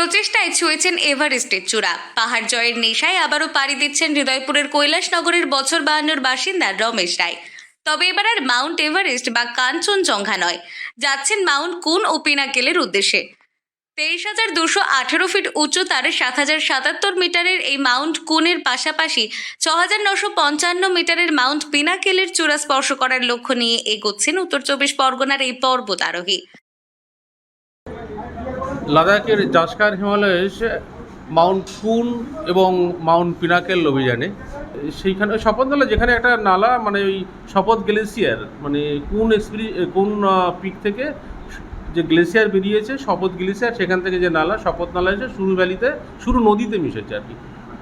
প্রচেষ্টায় ছুঁয়েছেন এভারেস্টের চূড়া। পাহাড় জয়ের নেশায় আবারও পাড়ি দিচ্ছেন হৃদয়পুরের কৈলাসনগরের বছর 52 বাসিন্দা রমেশ রায়। তবে এবার আর মাউন্ট এভারেস্ট বা কাঞ্চনজঙ্ঘা নয়, যাচ্ছেন মাউন্ট কুন ও পিনাকেলের উদ্দেশ্যে। 23,218 ফিট উচ্চতার 7,077 মিটারের এই মাউন্ট কুনের পাশাপাশি 6,955 মিটারের মাউন্ট পিনাকেলের চূড়া স্পর্শ করার লক্ষ্য নিয়ে এগোচ্ছেন উত্তর 24 পরগনার এই পর্বত আরোহী। লাদাখের জাসকার হিমালয়ের মাউন্ট কুন এবং মাউন্ট পিনাকেল অভিযানে সেইখানে শপথনালা, যেখানে একটা নালা মানে ওই শপথ গ্লেসিয়ার মানে কোন পিক থেকে যে গ্লেসিয়ার বেরিয়েছে শপথ গ্লেসিয়ার, সেখান থেকে যে নালা শপথ নালা এসে শুরু নদীতে মিশেছে আর কি।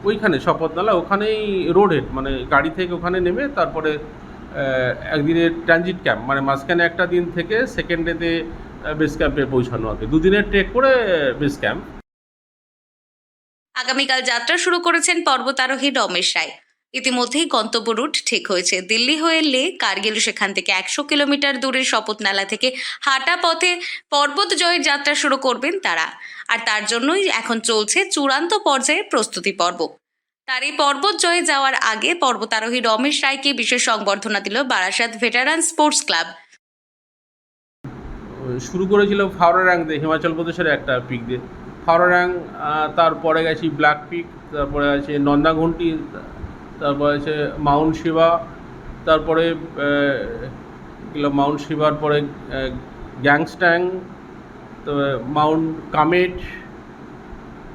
ওইখানে শপথ নালা, ওখানেই রোড হেড মানে গাড়ি থেকে ওখানে নেমে তারপরে একদিনের ট্রানজিট ক্যাম্প মানে মাঝখানে একটা দিন থেকে সেকেন্ড ডেতে বেস ক্যাম্পে পৌঁছানো হবে। দুদিনের ট্রেক করে বেস ক্যাম্প। আগামীকাল যাত্রা শুরু করেছেন পর্বতারোহী রমেশ রায়। ইতিমধ্যেই গন্তব্য রুট ঠিক হয়েছে। দিল্লি হয়ে লে কার্গিল, সেখান থেকে 100 কিলোমিটার দূরের শপথনালা থেকে হাঁটা পথে পর্বত জয়ের যাত্রা শুরু করবেন তারা। আর তার জন্যই এখন চলছে চূড়ান্ত পর্যায়ে প্রস্তুতি পর্ব। তার এই পর্বত জয়ে যাওয়ার আগে পর্বতারোহী রমেশ রায়কে বিশেষ সংবর্ধনা দিল বারাসাত ভেটারান স্পোর্টস ক্লাব। শুরু করেছিল ফাওরারাং দিয়ে, হিমাচল প্রদেশের একটা পিক দিয়ে ফাওরারাং, তারপরে গেছি ব্ল্যাক পিক, তারপরে আছে নন্দাঘুন্টি, তারপরে আছে মাউন্ট শিবা, তারপরে মাউন্ট শিবার পরে গ্যাংস্ট্যাং, তবে মাউন্ট কামেট,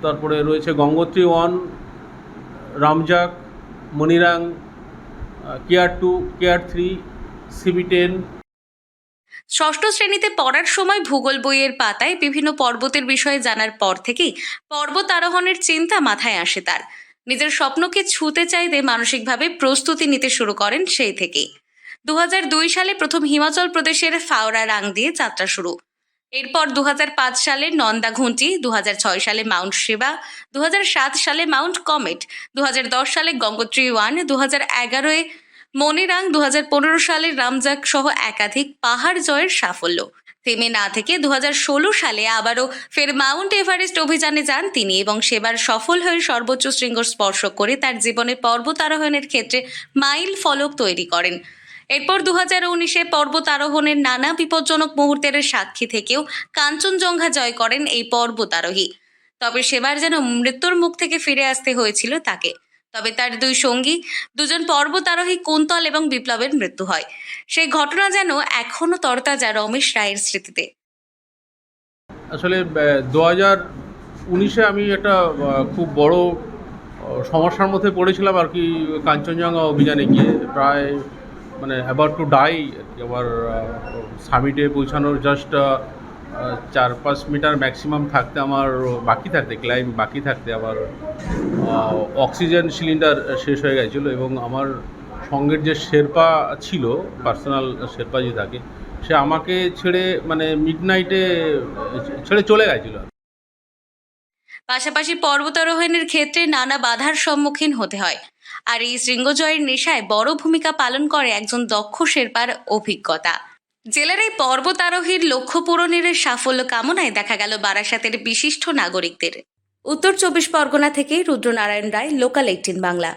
তারপরে রয়েছে গঙ্গোত্রী 1, রামজাক, মনিরাং, কেয়ার 2, কেয়ার 3, CB10। ষষ্ঠ শ্রেণীতে পড়ার সময় ভূগোল বইয়ের পাতায় বিভিন্ন পর্বতের বিষয়ে জানার পর থেকেই পর্বত আরোহণের চিন্তা মাথায় আসে তার। নিজের স্বপ্নকে ছুঁতে চাইতে মানসিকভাবে প্রস্তুতি নিতে শুরু করেন সেই থেকেই। 2002 সালে প্রথম হিমাচল প্রদেশের ফাওরারাং দিয়ে যাত্রা শুরু। এরপর 2005 সালে নন্দাঘুন্টি, 2006 সালে মাউন্ট শিবা, 2007 সালে মাউন্ট কমেট, 2010 সালে গঙ্গোত্রী 1, 2011-এ মনিরাং, 2015 সালে রামজাক সহ একাধিক পাহাড় জয়ের সাফল্য। থেমে না থেকে 2016 সালে আবারও ফের মাউন্ট এভারেস্ট অভিযানে যান তিনি এবং সেবার সফল হয়ে সর্বোচ্চ শৃঙ্গ স্পর্শ করে তার জীবনে পর্বত আরোহণের ক্ষেত্রে মাইল ফলক তৈরি করেন। এরপর 2019-এ পর্বত আরোহণের নানা বিপজ্জনক মুহূর্তের সাক্ষী থেকেও কাঞ্চনজঙ্ঘা জয় করেন এই পর্বত আরোহী। তবে সেবার যেন মৃত্যুর মুখ থেকে ফিরে আসতে হয়েছিল তাকে। তবে তার দুই সঙ্গী, দুজন পর্বতারোহী কুন্তল এবং বিপ্লবের মৃত্যু হয়। সেই ঘটনা যেন এখনো তরতাজা রমেশ রায়ের স্মৃতিতে। আসলে 2019-এ আমি একটা খুব বড় সমস্যার মধ্যে পড়েছিলাম আর কি, কাঞ্চনজঙ্ঘা অভিযানে গিয়ে প্রায় মানে অ্যাবাউট টু ডাই আর কি। আমার সামিটে পৌঁছানোর জাস্ট 4-5 মিটার ম্যাক্সিমাম থাকতে আমার ক্লাইম্ব বাকি থাকতে আমার অক্সিজেন সিলিন্ডার শেষ হয়ে গেছিলো এবং আমার সঙ্গের যে শেরপা ছিল, পার্সোনাল শেরপা যে থাকে, সে আমাকে ছেড়ে মানে মিডনাইটে ছেড়ে চলে গেছিলো। পাশাপাশি পর্বতারোহণের ক্ষেত্রে নানা বাধার সম্মুখীন হতে হয়। আর এই শৃঙ্গজয়ের নেশায় বড় ভূমিকা পালন করে একজন দক্ষ শেরপার অভিজ্ঞতা। জেলার এই পর্বতারোহীর লক্ষ্য পূরণের সাফল্য কামনায় দেখা গেল বারাসাতের বিশিষ্ট নাগরিকদের। উত্তর 24 পরগনা থেকে রুদ্রনারায়ণ রায়, লোকাল 18 বাংলা।